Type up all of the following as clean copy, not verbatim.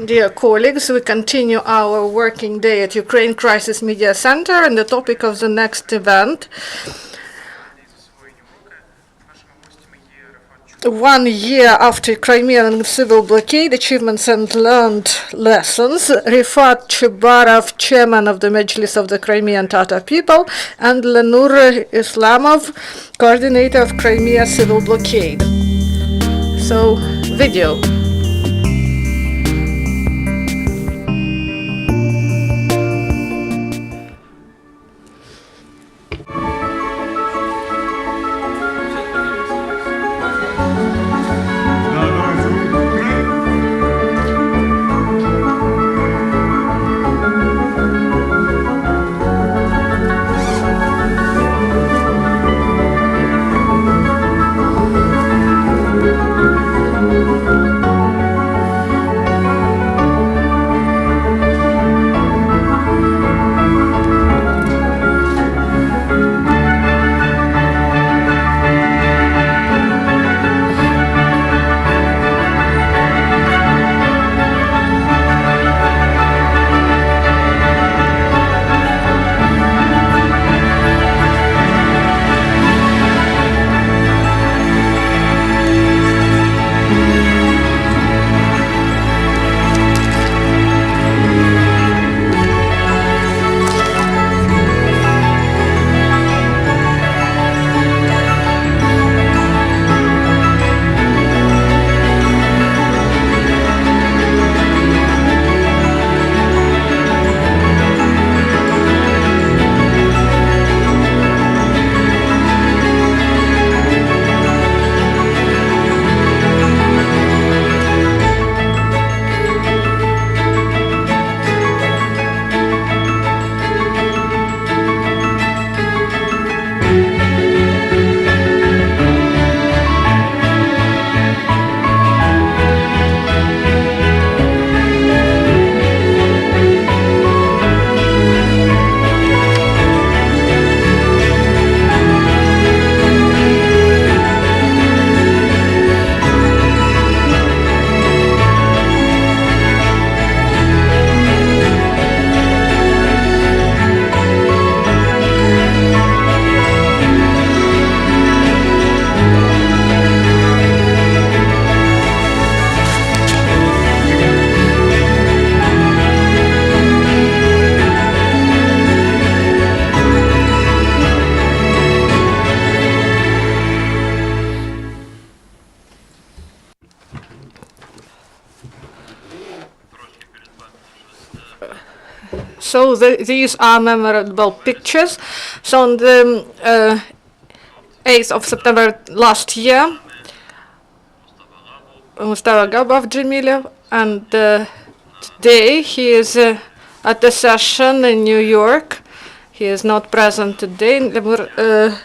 Dear colleagues, we continue our working day at Ukraine Crisis Media Center, and the topic of the next event: 1 year after Crimean civil blockade, achievements and learned lessons. Refat Chubarov, chairman of the Mejlis of the Crimean Tatar people, and Lenur Islyamov, coordinator of Crimea civil blockade. So, video. So these are memorable pictures. So on the 8th of September last year, Mustafa Gabov Jamilov, and today he is at the session in New York. He is not present today. Lenur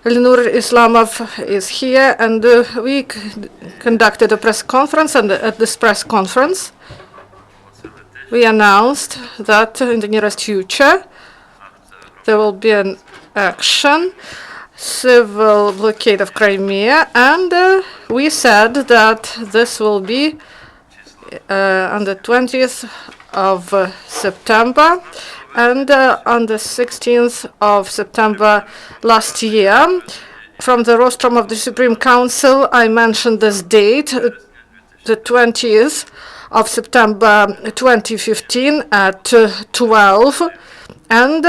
Islyamov is here, and we conducted a press conference, and at this press conference we announced that in the nearest future there will be an action, civil blockade of Crimea, and we said that this will be on the 20th of September, and on the 16th of September last year. From the rostrum of the Supreme Council, I mentioned this date, the 20th of September 2015 at 12, and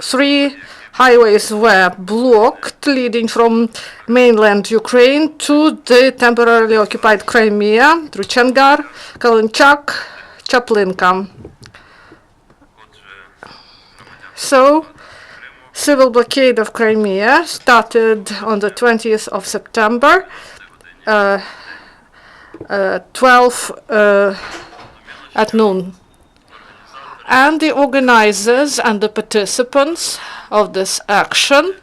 3 highways were blocked leading from mainland Ukraine to the temporarily occupied Crimea through Chengar, Kalinchak, Chaplinka. So, civil blockade of Crimea started on the 20th of September, 12 at noon. And the organizers and the participants of this action,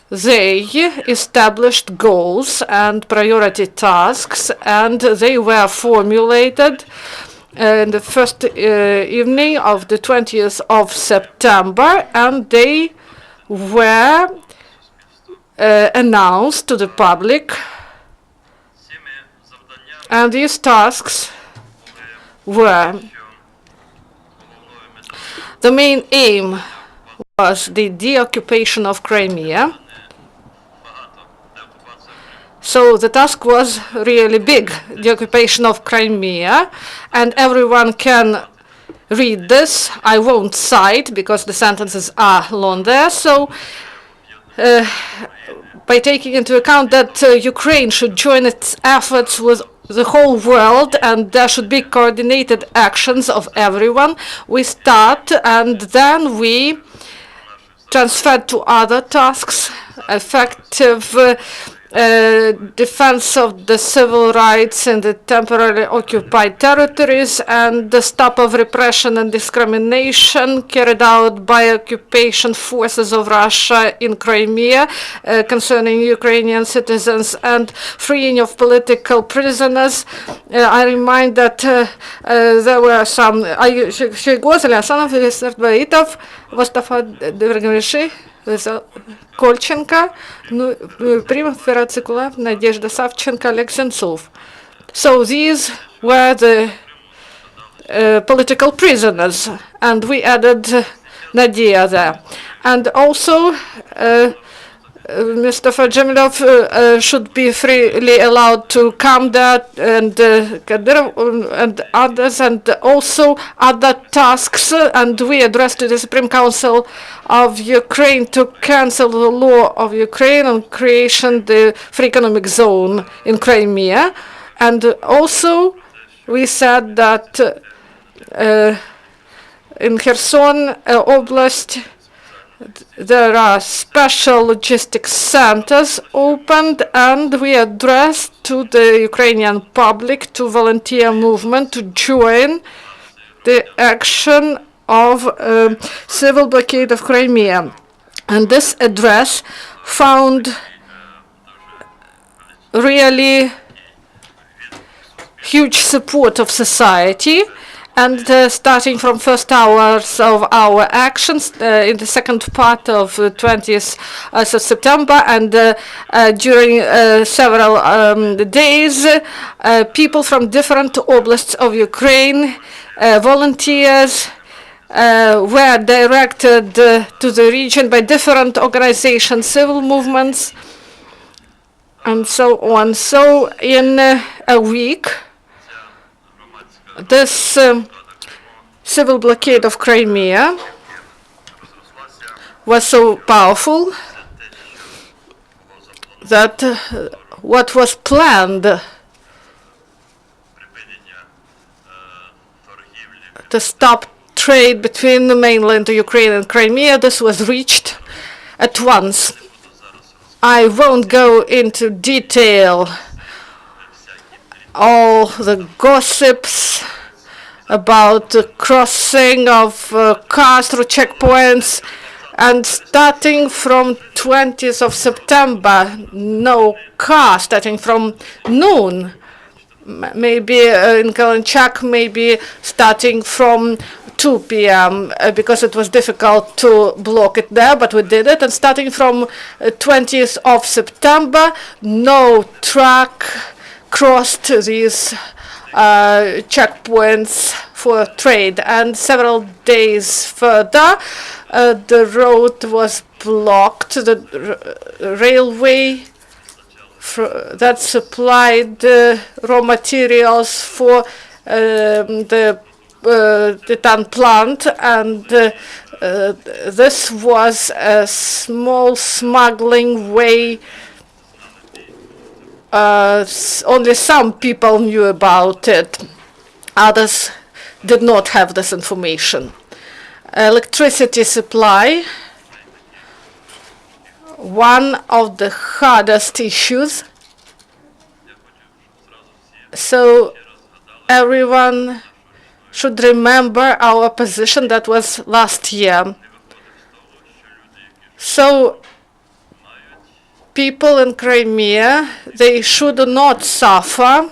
they established goals and priority tasks, and they were formulated in the first evening of the 20th of September, and they were announced to the public And these tasks were, the main aim was the deoccupation of Crimea. So the task was really big, the occupation of Crimea, and everyone can read this. I won't cite because the sentences are long there. So by taking into account that Ukraine should join its efforts with the whole world and there should be coordinated actions of everyone, we start and then we transfer to other tasks, effective defense of the civil rights in the temporarily occupied territories and the stop of repression and discrimination carried out by occupation forces of Russia in Crimea concerning Ukrainian citizens and freeing of political prisoners. I remind that there were some Mustafa Kolchenko, Prima Feratsikula, Nadezhda Savchenko, Oleg Sentsov. So these were the political prisoners, and we added Nadia there. And also, Mustafa Jamilov should be freely allowed to come there, and Kadyrov and others, and also other tasks. And we addressed to the Supreme Council of Ukraine to cancel the law of Ukraine on creation the free economic zone in Crimea. And also, we said that in Kherson Oblast, there are special logistics centers opened, and we addressed to the Ukrainian public, to volunteer movement, to join the action of civil blockade of Crimea. And this address found really huge support of society. And starting from first hours of our actions in the second part of 20th of September and during several days, people from different oblasts of Ukraine, volunteers, were directed to the region by different organizations, civil movements, and so on. So in a week, this civil blockade of Crimea was so powerful that what was planned to stop trade between the mainland Ukraine and Crimea, this was reached at once. I won't go into detail all the gossips about the crossing of cars through checkpoints, and starting from 20th of September, no car, starting from noon, maybe in Kalanchak, maybe starting from 2 p.m. Because it was difficult to block it there, but we did it, and starting from 20th of September, no truck crossed these checkpoints for trade, and several days further the road was blocked. The railway that supplied raw materials for the Titan plant, and this was a small smuggling way. Only some people knew about it. Others did not have this information. Electricity supply, one of the hardest issues. So everyone should remember our position that was last year. So people in Crimea, they should not suffer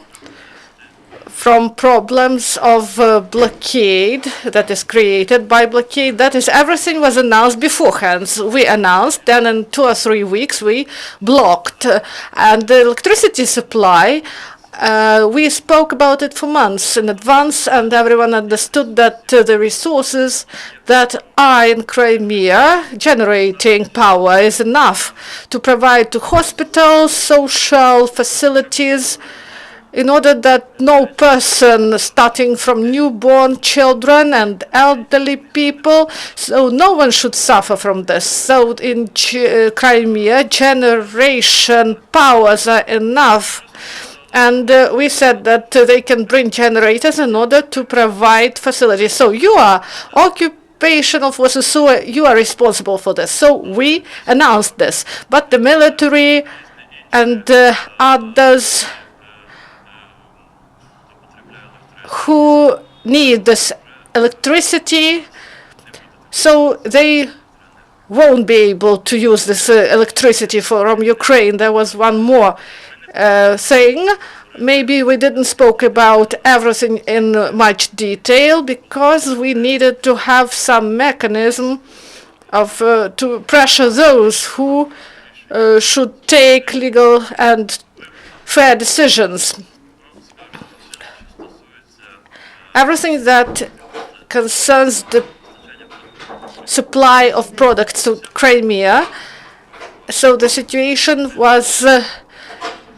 from problems of blockade that is created by blockade. That is, everything was announced beforehand. We announced, then in 2 or 3 weeks we blocked. And the electricity supply we spoke about it for months in advance, and everyone understood that the resources that are in Crimea generating power is enough to provide to hospitals, social facilities, in order that no person, starting from newborn children and elderly people, so no one should suffer from this. So in Crimea, generation powers are enough. And we said that they can bring generators in order to provide facilities. So you are occupational forces, so you are responsible for this. So we announced this. But the military and others who need this electricity, so they won't be able to use this electricity from Ukraine. There was one more thing. Maybe we didn't spoke about everything in much detail because we needed to have some mechanism of to pressure those who should take legal and fair decisions. Everything that concerns the supply of products to Crimea. So the situation was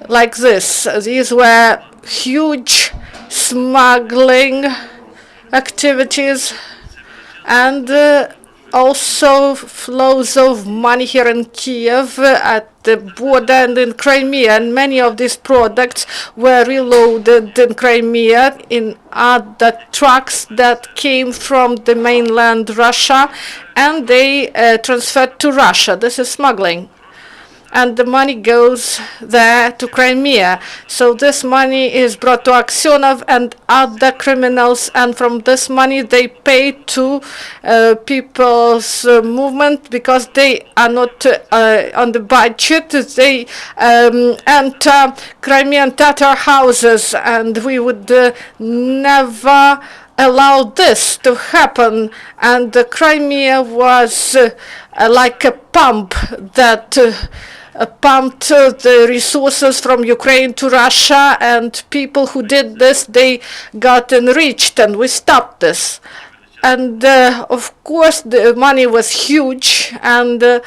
like this. These were huge smuggling activities and also flows of money here in Kiev at the border and in Crimea. And many of these products were reloaded in Crimea in other trucks that came from the mainland Russia, and they transferred to Russia. This is smuggling. And the money goes there to Crimea. So this money is brought to Aksionov and other criminals, and from this money they pay to people's movement because they are not on the budget. They enter Crimean Tatar houses, and we would never allow this to happen. And Crimea was like a pump that pumped the resources from Ukraine to Russia, and people who did this, they got enriched, and we stopped this. And of course the money was huge, and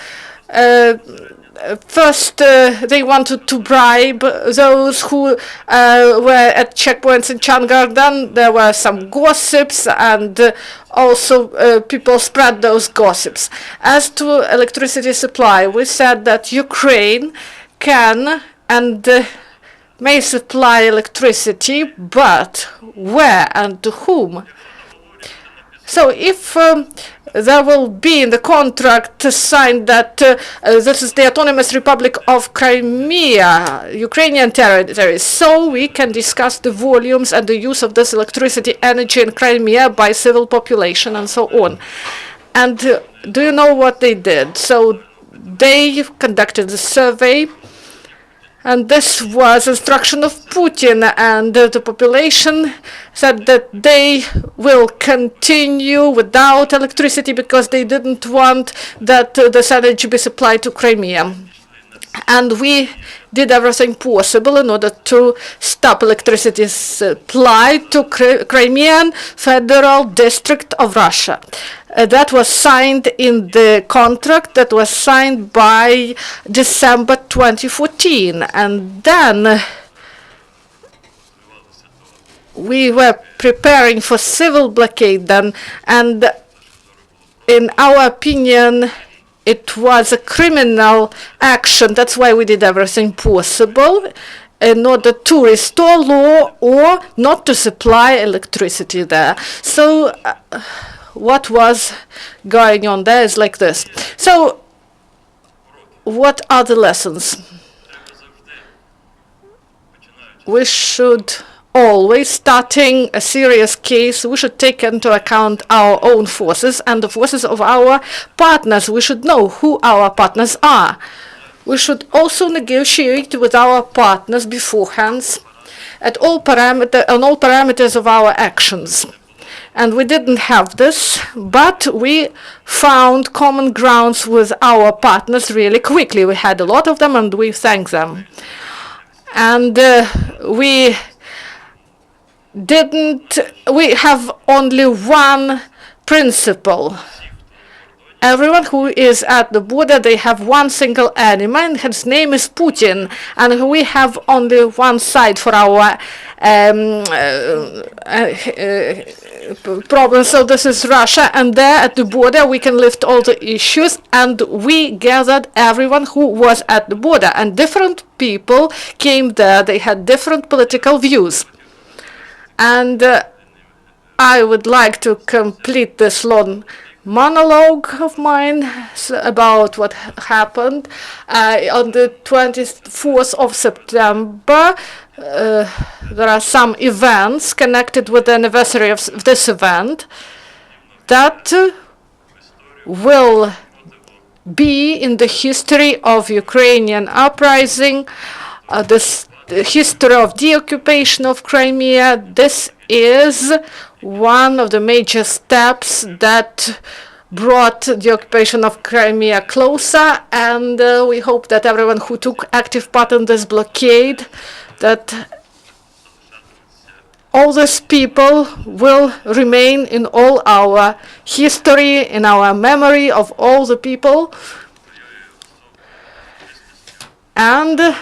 first they wanted to bribe those who were at checkpoints in Changar. Then there were some gossips, and also people spread those gossips. As to electricity supply, we said that Ukraine can and may supply electricity, but where and to whom? So if there will be in the contract signed that this is the Autonomous Republic of Crimea, Ukrainian territory, so we can discuss the volumes and the use of this electricity energy in Crimea by civil population and so on. And do you know what they did? So they conducted a survey, and this was instruction of Putin, and the population said that they will continue without electricity because they didn't want that this energy be supplied to Crimea. And we did everything possible in order to stop electricity supply to Crimean Federal District of Russia. That was signed in the contract that was signed by December 2014. And then we were preparing for civil blockade then, and in our opinion, it was a criminal action. That's why we did everything possible in order to restore law or not to supply electricity there. So what was going on there is like this. So what are the lessons? We should always, starting a serious case, we should take into account our own forces and the forces of our partners. We should know who our partners are. We should also negotiate with our partners beforehand on all parameters of our actions. And we didn't have this, but we found common grounds with our partners really quickly. We had a lot of them, and we thank them. And we have only one principle. Everyone who is at the border, they have one single enemy, and his name is Putin. And we have only one side for our problem. So this is Russia, and there at the border we can lift all the issues. And we gathered everyone who was at the border, and different people came there. They had different political views. And I would like to complete this long monologue of mine about what happened on the 24th of September. There are some events connected with the anniversary of this event that will be in the history of Ukrainian uprising, the history of the occupation of Crimea. This is one of the major steps that brought the occupation of Crimea closer, and we hope that everyone who took active part in this blockade, that all these people will remain in all our history, in our memory of all the people, and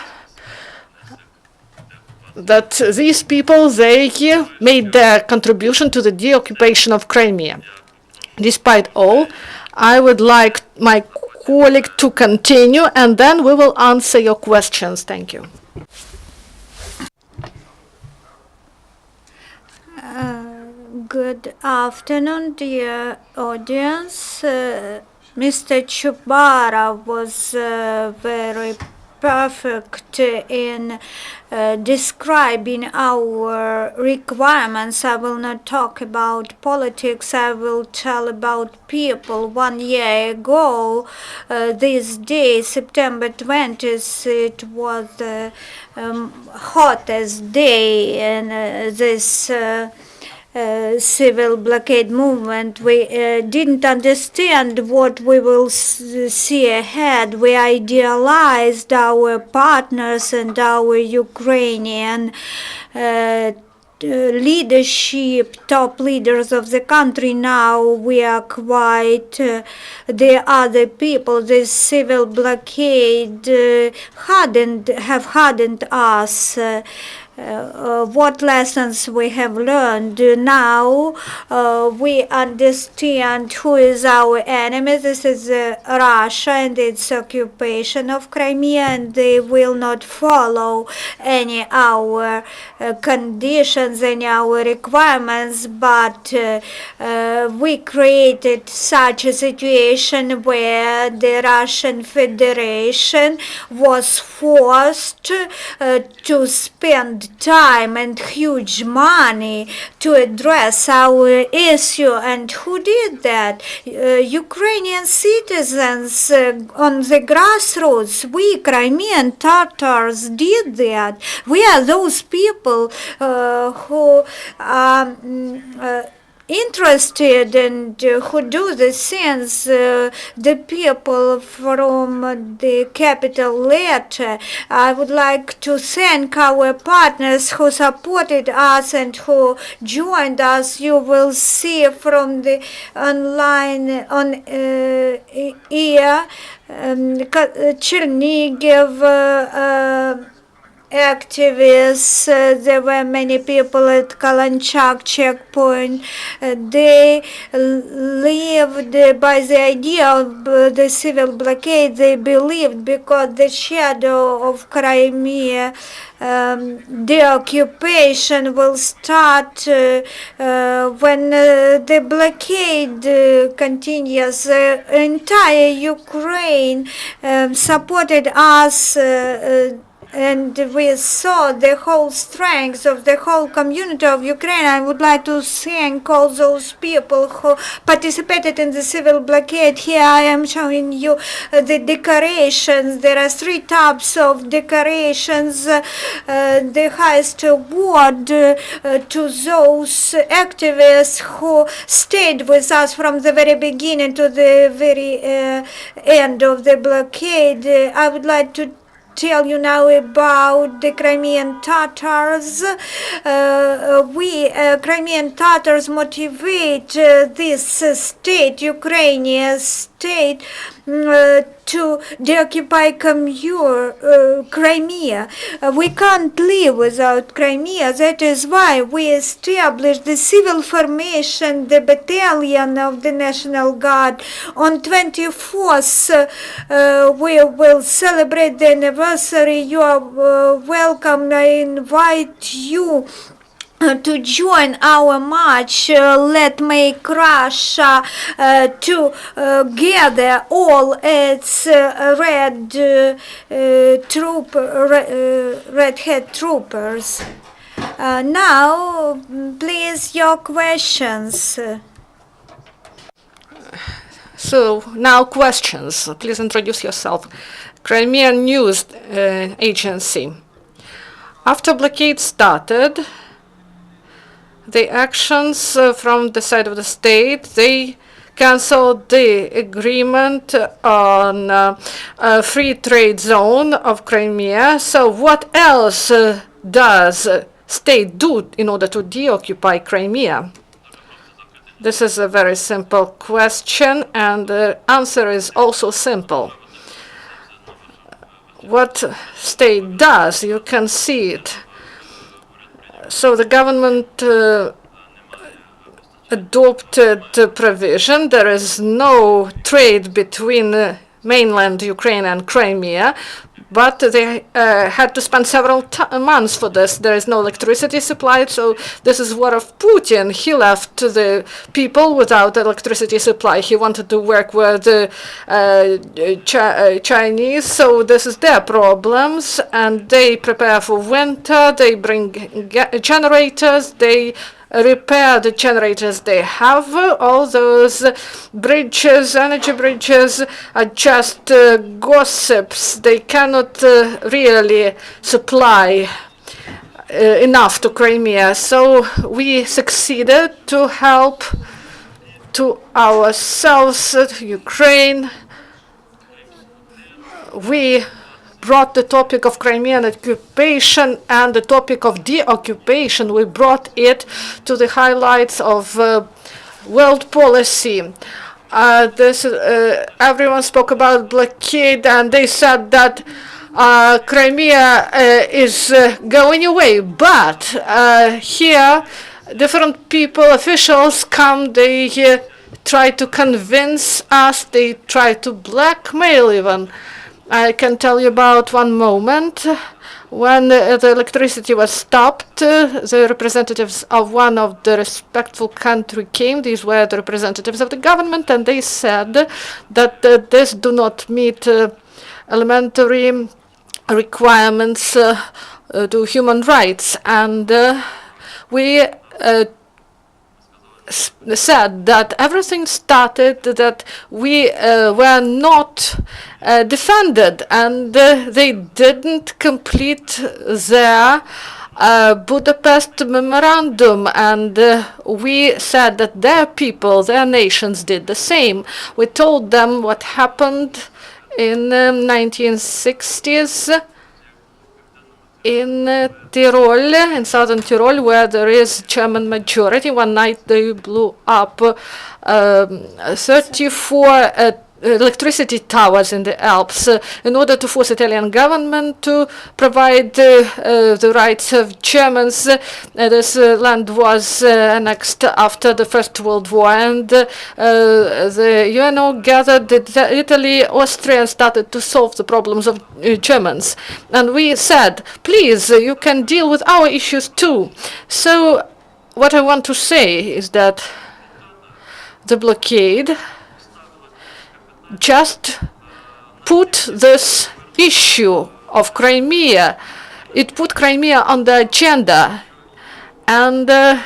that these people, they made their contribution to the deoccupation of Crimea. Despite all, I would like my colleague to continue, and then we will answer your questions. Thank you. Good afternoon, dear audience. Mr. Chubarov was very perfect in describing our requirements. I will not talk about politics, I will tell about people. 1 year ago, this day, September 20th, it was the hottest day in this civil blockade movement. We didn't understand what we will see ahead. We idealized our partners and our Ukrainian leadership, top leaders of the country. Now we are quite the other people. This civil blockade have hardened us. What lessons we have learned. Now we understand who is our enemy. This is Russia and its occupation of Crimea, and they will not follow any our conditions, any our requirements, but we created such a situation where the Russian Federation was forced to spend time and huge money to address our issue. And who did that? Ukrainian citizens on the grassroots. We Crimean Tatars did that. We are those people who are interested and who do the things. The people from the capital letter. I would like to thank our partners who supported us and who joined us. You will see from the online on here Chernigiv activists. There were many people at Kalanchak checkpoint. They lived by the idea of the civil blockade. They believed because the shadow of Crimea, the occupation will start when the blockade continues. Entire Ukraine supported us, and we saw the whole strength of the whole community of Ukraine. I would like to thank all those people who participated in the civil blockade. Here I am showing you the decorations. There are 3 types of decorations. The highest award to those activists who stayed with us from the very beginning to the very end of the blockade. I would like to tell you now about the Crimean Tatars. Crimean Tatars motivate this state, Ukrainian state, to deoccupy Crimea. We can't live without Crimea. That is why we established the civil formation, the battalion of the National Guard. On 24th, we will celebrate the anniversary. You are welcome. I invite you to join our march. Let's make Russia to gather all its red hat troopers. Now, please, your questions. So now questions. Please introduce yourself. Crimean News Agency. After blockade started, the actions from the side of the state, they canceled the agreement on a free trade zone of Crimea. So what else does state do in order to deoccupy Crimea? This is a very simple question, and the answer is also simple. What state does, you can see it. So the government adopted the provision. There is no trade between mainland Ukraine and Crimea, but they had to spend several months for this. There is no electricity supplied, so this is war of Putin. He left the people without electricity supply. He wanted to work with the Chinese, so this is their problems, and they prepare for winter. They bring generators, they repair the generators they have. All those bridges, energy bridges, are just gossips. They cannot really supply enough to Crimea. So we succeeded to help to ourselves, Ukraine. We brought the topic of Crimean occupation and the topic of deoccupation. We brought it to the highlights of world policy. Everyone spoke about blockade, and they said that Crimea is going away. But here, different people, officials come, they try to convince us, they try to blackmail even. I can tell you about one moment when the electricity was stopped. The representatives of one of the respectful country came. These were the representatives of the government, and they said that this do not meet elementary requirements to human rights. And we said that everything started that we were not defended, and they didn't complete their Budapest memorandum, and we said that their people, their nations did the same. We told them what happened in 1960s in Tyrol, in southern Tyrol, where there is German majority. One night they blew up 34 electricity towers in the Alps in order to force Italian government to provide the rights of Germans. This land was annexed after the First World War, and the UNO gathered Italy, Austria, and started to solve the problems of Germans. And we said, please, you can deal with our issues too. So what I want to say is that the blockade just put this issue of Crimea, it put Crimea on the agenda, and the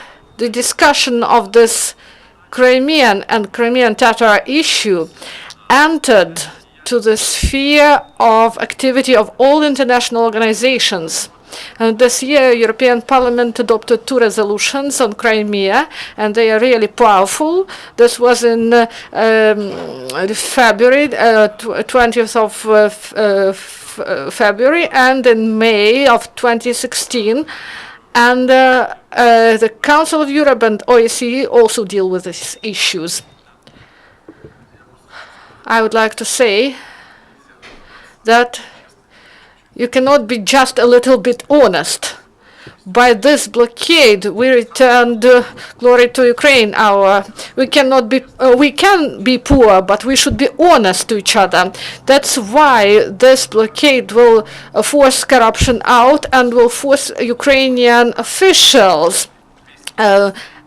discussion of this Crimean and Crimean Tatar issue entered to the sphere of activity of all international organizations. This year, European Parliament adopted 2 resolutions on Crimea, and they are really powerful. This was in February, 20th of February and in May of 2016. And the Council of Europe and OSCE also deal with these issues. I would like to say that you cannot be just a little bit honest. By this blockade, we returned glory to Ukraine. We can be poor, but we should be honest to each other. That's why this blockade will force corruption out and will force Ukrainian officials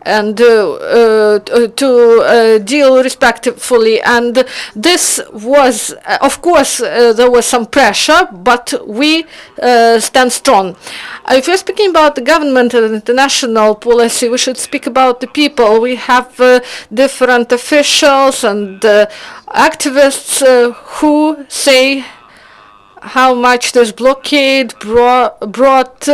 and to deal respectfully. And this was, of course, there was some pressure, but we stand strong. If we're speaking about the government and international policy, we should speak about the people. We have different officials and activists who say how much this blockade brought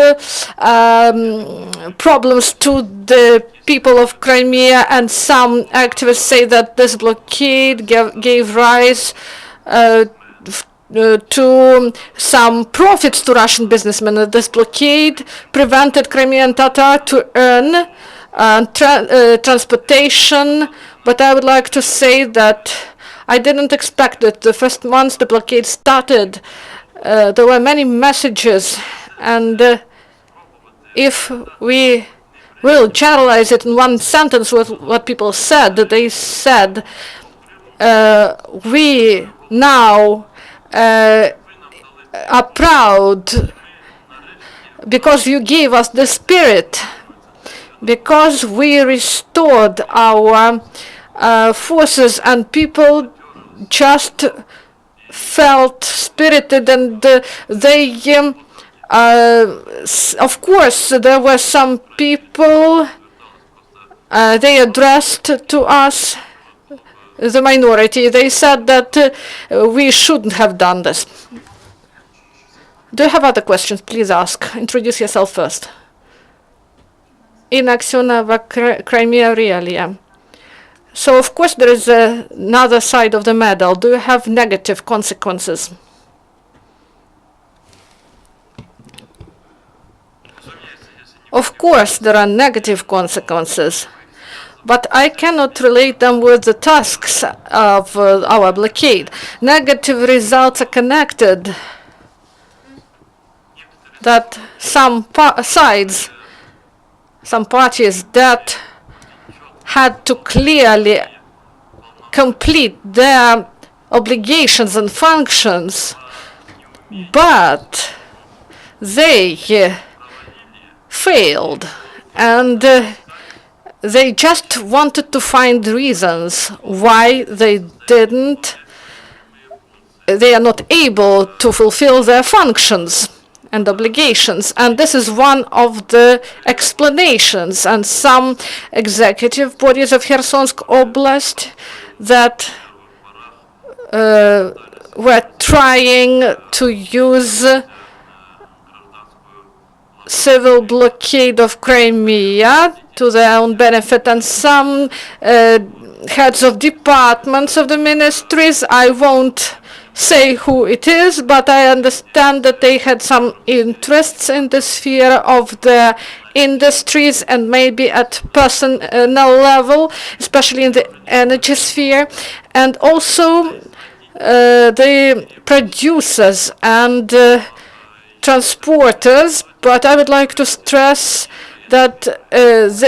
problems to the people of Crimea, and some activists say that this blockade gave rise to some profits to Russian businessmen. This blockade prevented Crimean Tatar to earn transportation, but I would like to say that I didn't expect it. The first months the blockade started, there were many messages, and if we will generalize it in one sentence with what people said, they said, we now are proud because you gave us the spirit, because we restored our forces, and people just felt spirited, and they of course there were some people they addressed to us, the minority. They said that we shouldn't have done this. Do you have other questions? Please ask. Introduce yourself first. In Aksionova, Crimea, Realia. So, of course, there is another side of the medal. Do you have negative consequences? Of course, there are negative consequences, but I cannot relate them with the tasks of our blockade. Negative results are connected, that some sides, some parties that had to clearly complete their obligations and functions, but they failed, and they just wanted to find reasons why they are not able to fulfill their functions and obligations. And this is one of the explanations. And some executive bodies of Khersonsk Oblast that were trying to use civil blockade of Crimea to their own benefit, and some heads of departments of the ministries, I won't say who it is, but I understand that they had some interests in the sphere of the industries and maybe at personal level, especially in the energy sphere, and also the producers and transporters. But I would like to stress that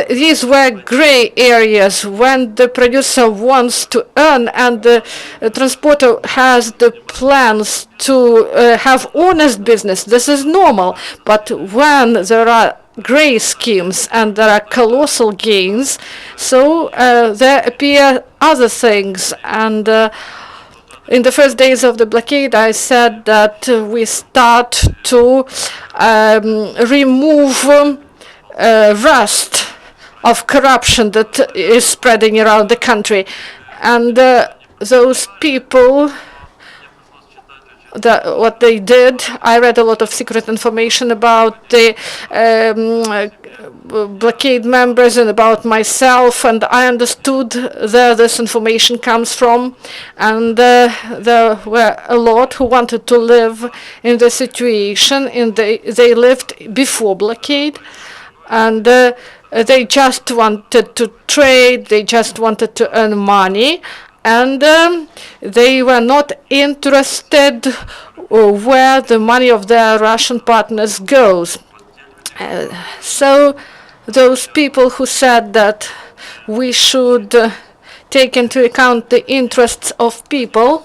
these were gray areas. When the producer wants to earn and the transporter has the plans to have honest business, this is normal. But when there are gray schemes and there are colossal gains, so there appear other things. And in the first days of the blockade, I said that we start to remove rust of corruption that is spreading around the country. And those people what they did. I read a lot of secret information about the blockade members and about myself, and I understood where this information comes from. And there were a lot who wanted to live in the situation, they lived before blockade, and they just wanted to trade, they just wanted to earn money, and they were not interested where the money of their Russian partners goes. So those people who said that we should take into account the interests of people,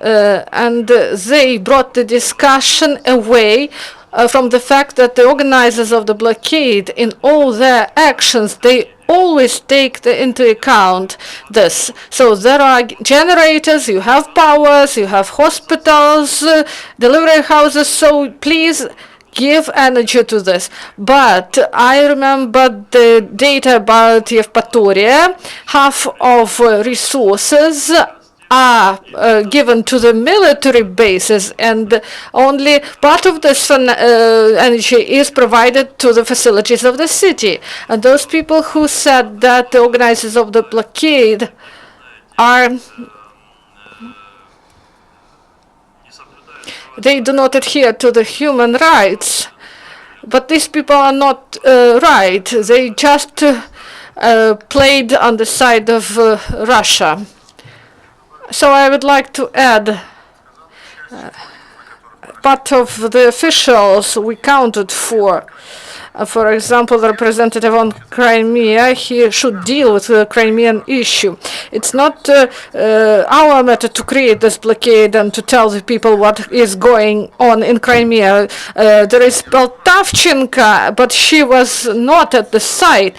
and they brought the discussion away from the fact that the organizers of the blockade, in all their actions, they always take into account this. So there are generators, you have powers, you have hospitals, delivery houses, so please give energy to this. But I remember the data about Yevpatoria. Half of resources are given to the military bases, and only part of this energy is provided to the facilities of the city. And those people who said that the organizers of the blockade they do not adhere to the human rights, but these people are not right. They just played on the side of Russia. So I would like to add, part of the officials we counted for example, the representative on Crimea, he should deal with the Crimean issue. It's not our matter to create this blockade and to tell the people what is going on in Crimea. There is Poltavchenko, but she was not at the site.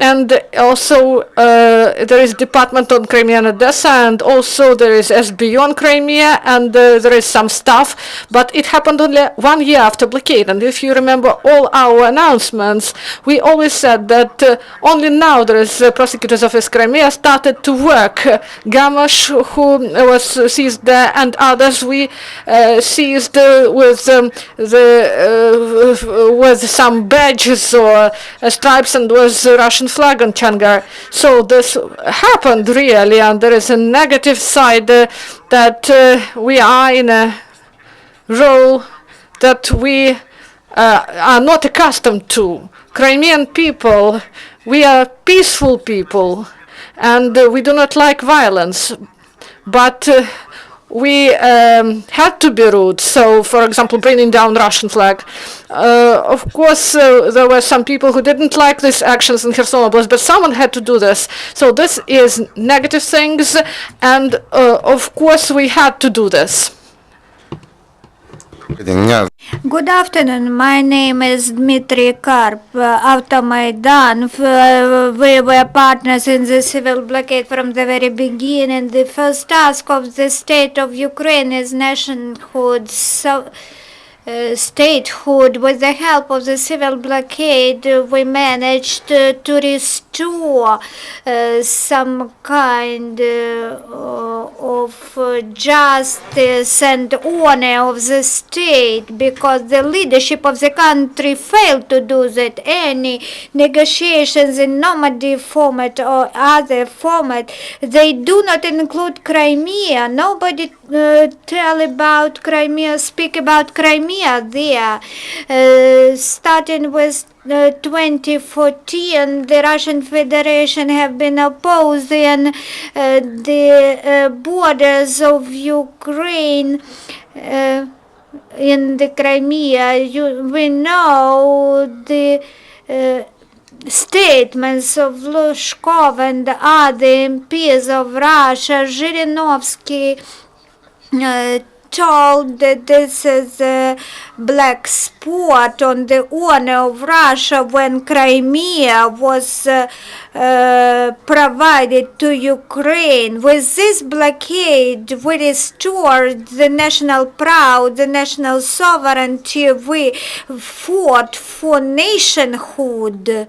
And also there is Department on Crimean Odessa, and also there is SB on Crimea, and there is some stuff, but it happened only 1 year after blockade. And if you remember all our announcements, we always said that only now there is Prosecutor's Office Crimea started to work. Gamash, who was seized there, and others we seized with some badges or stripes, and was Russian flag on Changar. So this happened really, and there is a negative side that we are in a role that we are not accustomed to. Crimean people, we are peaceful people, and we do not like violence, but we had to be rude. So, for example, bringing down Russian flag. Of course, there were some people who didn't like these actions in Kherson Oblast, but someone had to do this. So this is negative things, and of course we had to do this. Good afternoon. My name is Dmitry Karp. After Maidan, we were partners in the civil blockade from the very beginning. The first task of the state of Ukraine is nationhood, statehood. With the help of the civil blockade, we managed to restore some kind of justice and honor of the state, because the leadership of the country failed to do that. Any negotiations in Normandy format or other format, they do not include Crimea. Nobody tell about Crimea, speak about Crimea there. Starting with 2014, the Russian Federation have been opposing the borders of Ukraine in the Crimea. We know the statements of Lushkov and other MPs of Russia. Zhirinovsky told that this is a black spot on the honor of Russia when Crimea was provided to Ukraine. With this blockade, we restored the national pride, the national sovereignty. We fought for nationhood.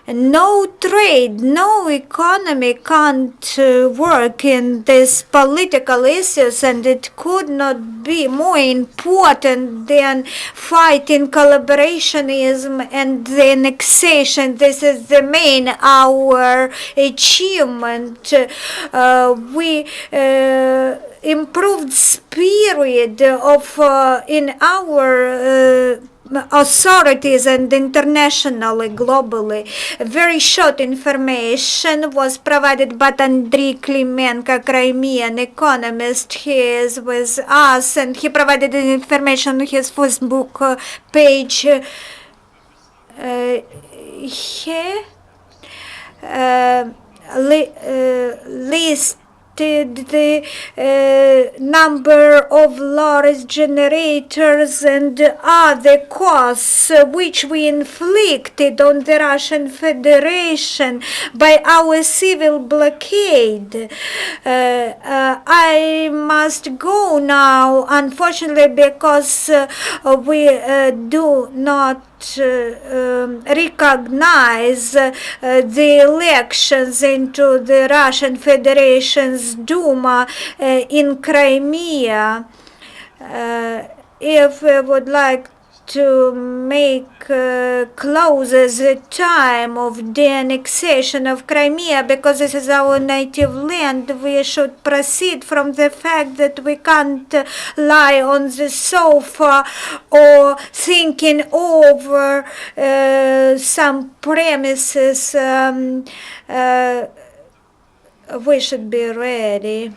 no trade, no economy can't work in these political issues, and it could not be more important than fighting collaborationism and the annexation. This is the main our achievement. We improved spirit of in our authorities and internationally, globally. Very short information was provided by Andriy Klimenko, Crimean economist. He is with us and he provided the information on his Facebook page. Here listed the number of large generators and other costs which we inflicted on the Russian Federation by our civil blockade. I must go now, unfortunately, because we do not recognize the elections into the Russian Federation's Duma in Crimea. If we would like to make closer the time of the annexation of Crimea, because this is our native land, we should proceed from the fact that we can't lie on the sofa or thinking over some premises. We should be ready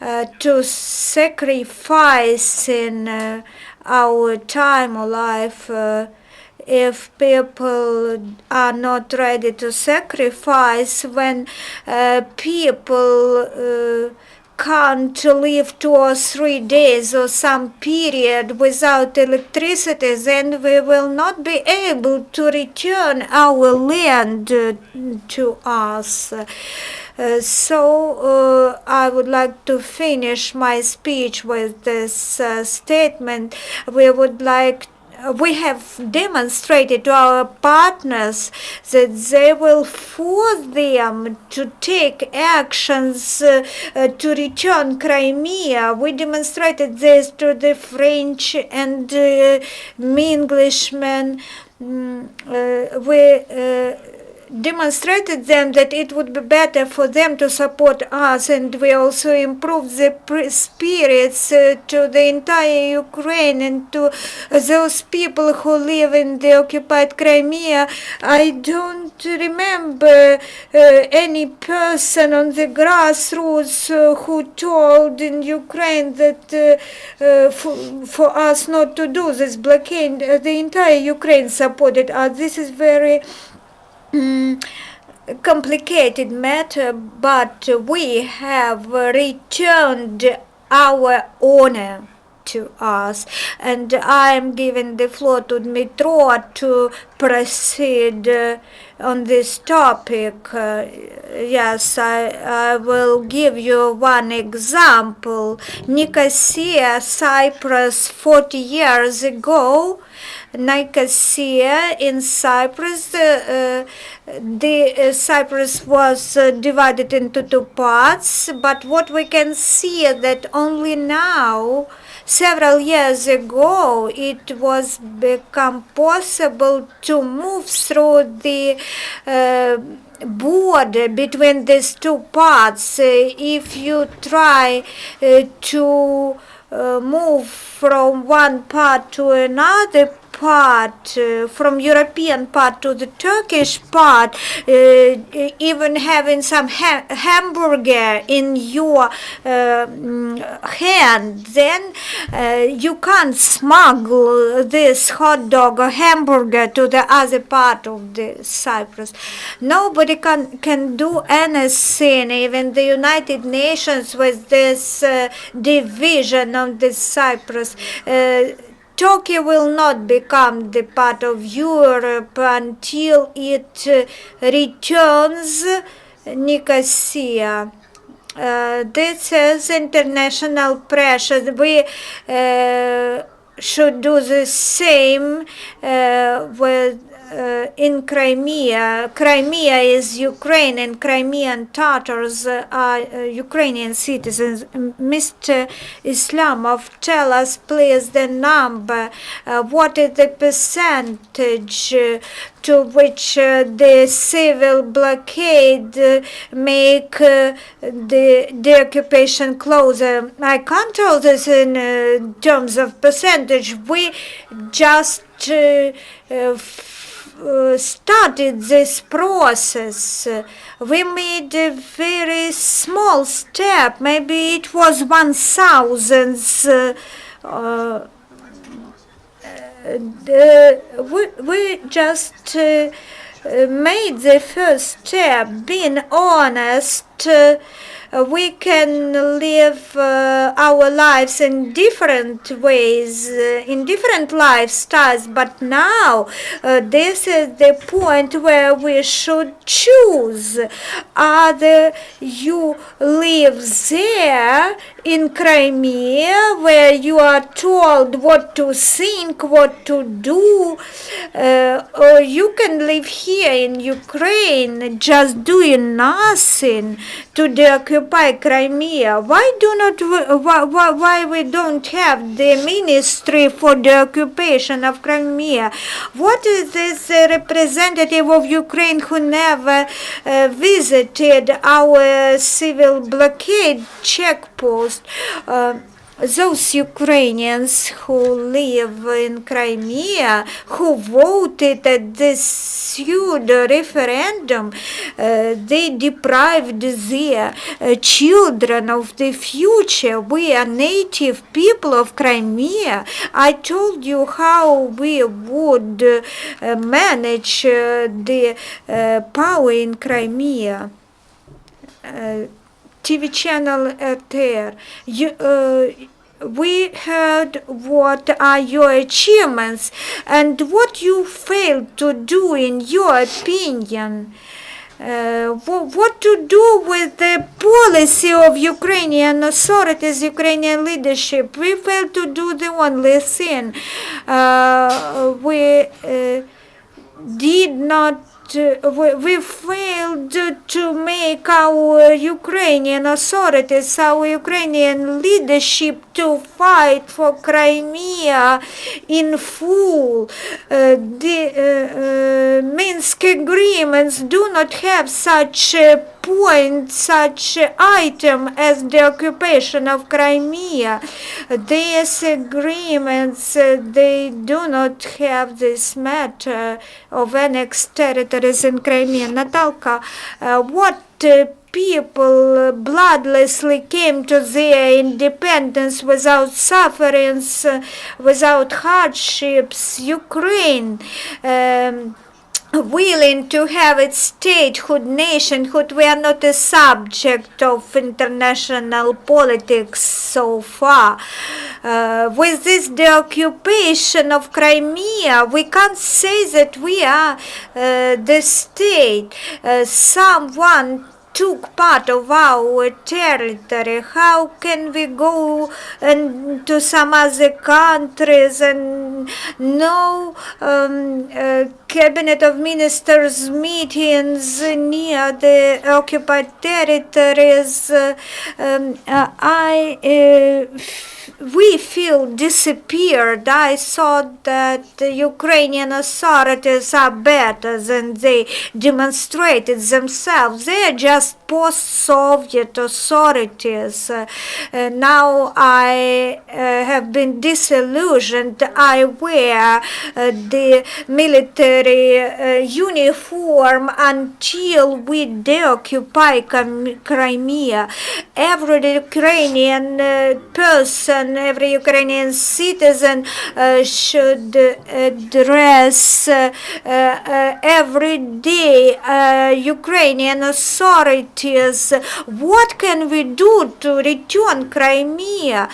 to sacrifice in our time or life. If people are not ready to sacrifice, when people can't live 2 or 3 days or some period without electricity, then we will not be able to return our land to us. So I would like to finish my speech with this statement. We have demonstrated to our partners that they will force them to take actions to return Crimea. We demonstrated this to the French and Englishmen. We demonstrated them that it would be better for them to support us, and we also improved the spirits to the entire Ukraine and to those people who live in the occupied Crimea. I don't remember any person on the grassroots who told in Ukraine that for us not to do this blockade. The entire Ukraine supported us. This is very complicated matter, but we have returned our honor to us, and I am giving the floor to Dmitro to proceed on this topic. Yes, I will give you one example. Nicosia, Cyprus, 40 years ago. Nicosia in Cyprus, Cyprus was divided into 2 parts, but what we can see is that only now, several years ago, it was become possible to move through the border between these 2 parts. If you try to move from one part to another part, from European part to the Turkish part, even having some hamburger in your hand, then you can't smuggle this hot dog or hamburger to the other part of the Cyprus. Nobody can do anything, even the United Nations, with this division of the Cyprus. Turkey will not become the part of Europe until it returns Nicosia. This is international pressure. We should do the same with in Crimea. Crimea is Ukraine, and Crimean Tatars are Ukrainian citizens. Mr. Islyamov, tell us please the number. What is the percentage to which the civil blockade make the occupation closer? I can't tell this in terms of percentage. We just started this process. We made a very small step. Maybe it was 1,000. We just made the first step, being honest. We can live our lives in different ways, in different lifestyles, but now this is the point where we should choose. Either you live there in Crimea, where you are told what to think, what to do, or you can live here in Ukraine just doing nothing to occupy Crimea. Why we don't have the ministry for the occupation of Crimea? What is this representative of Ukraine who never visited our civil blockade checkpost? Those Ukrainians who live in Crimea, who voted at this pseudo referendum, they deprived their children of the future. We are native people of Crimea. I told you how we would manage the power in Crimea. TV channel Tatar. We heard what are your achievements and what you failed to do in your opinion. What to do with the policy of Ukrainian authorities, Ukrainian leadership. We failed to do the only thing. We failed to make our Ukrainian authorities, our Ukrainian leadership to fight for Crimea in full. The Minsk agreements do not have such a point, such item as the occupation of Crimea. These agreements, they do not have this matter of annexed territories in Crimea. Natalka, what people bloodlessly came to their independence without sufferings, without hardships? Ukraine, willing to have its statehood, nationhood. We are not a subject of international politics so far. With this the occupation of Crimea, we can't say that we are the state. Someone took part of our territory. How can we go to some other countries and no cabinet of ministers meetings near the occupied territories? We feel disappeared. I thought that the Ukrainian authorities are better than they demonstrated themselves. They are just post-Soviet authorities. Now I have been disillusioned. I wear the military uniform until we deoccupy Crimea. Every Ukrainian person, every Ukrainian citizen should address every day Ukrainian authorities. What can we do to return Crimea?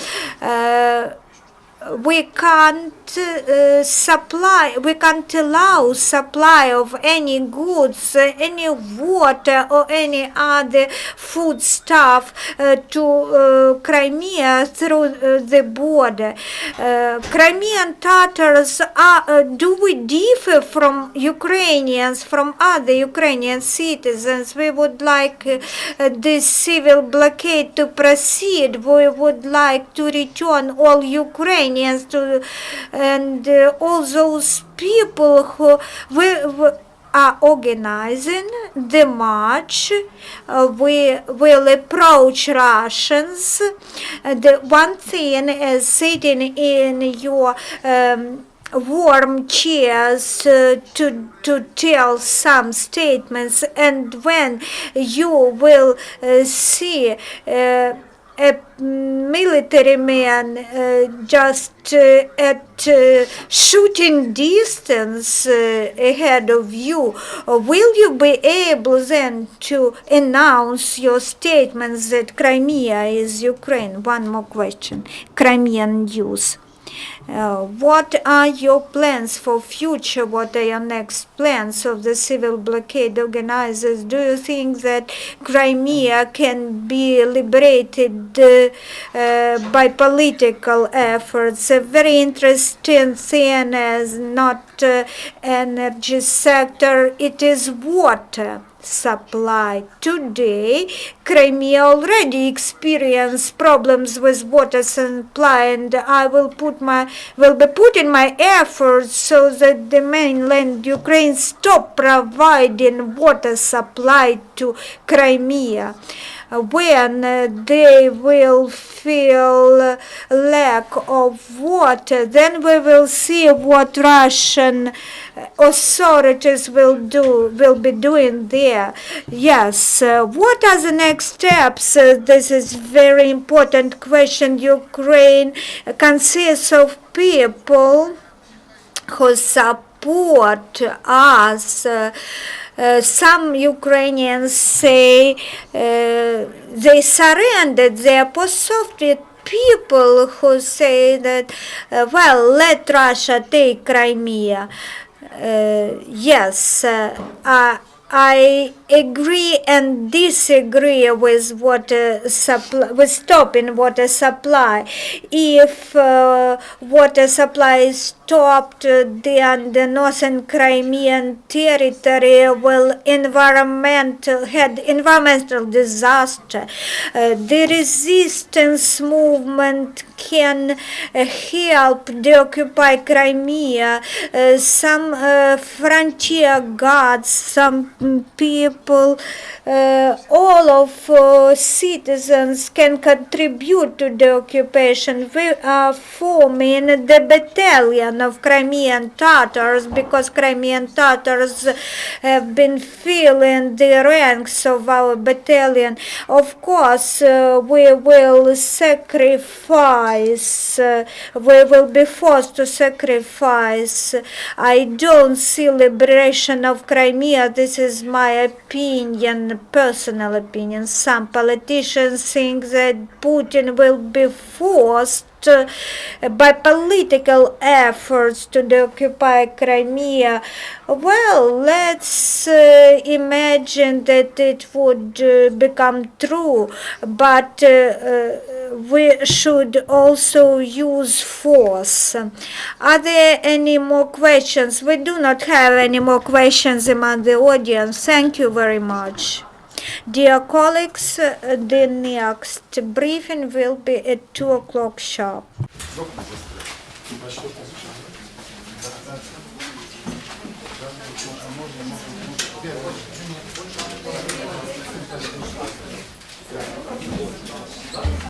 We can't supply, we can't allow supply of any goods, any water or any other food stuff to Crimea through the border. Crimean Tatars do we differ from Ukrainians, from other Ukrainian citizens? We would like this civil blockade to proceed. We would like to return all Ukrainians to, and all those people who are organizing the march. We will approach Russians. The one thing is sitting in your warm chairs to tell some statements, and when you will see a military man just at shooting distance ahead of you, will you be able then to announce your statements that Crimea is Ukraine? One more question. Crimean news. What are your plans for future? What are your next plans of the civil blockade organizers? Do you think that Crimea can be liberated by political efforts? A very interesting thing is not energy sector, it is water supply. Today, Crimea already experienced problems with water supply, and I will be putting my efforts so that the mainland Ukraine stop providing water supply to Crimea. When they will feel lack of water, then we will see what Russian authorities will be doing there. Yes, what are the next steps? This is very important question. Ukraine consists of people who support us. Some Ukrainians say they surrendered. They are post-Soviet people who say that, well, let Russia take Crimea. Yes, I agree and disagree with with stopping water supply. If water supply is stopped, then the northern Crimean territory will had environmental disaster. The resistance movement can help deoccupy Crimea. Some frontier guards, some people, all of citizens can contribute to the occupation. We are forming the battalion of Crimean Tatars because Crimean Tatars have been filling the ranks of our battalion. Of course, we will sacrifice, we will be forced to sacrifice. I don't see liberation of Crimea. This is my opinion, personal opinion. Some politicians think that Putin will be forced by political efforts to occupy Crimea. Well, let's imagine that it would become true, but we should also use force. Are there any more questions? We do not have any more questions among the audience. Thank you very much. Dear colleagues, the next briefing will be at 2 o'clock sharp.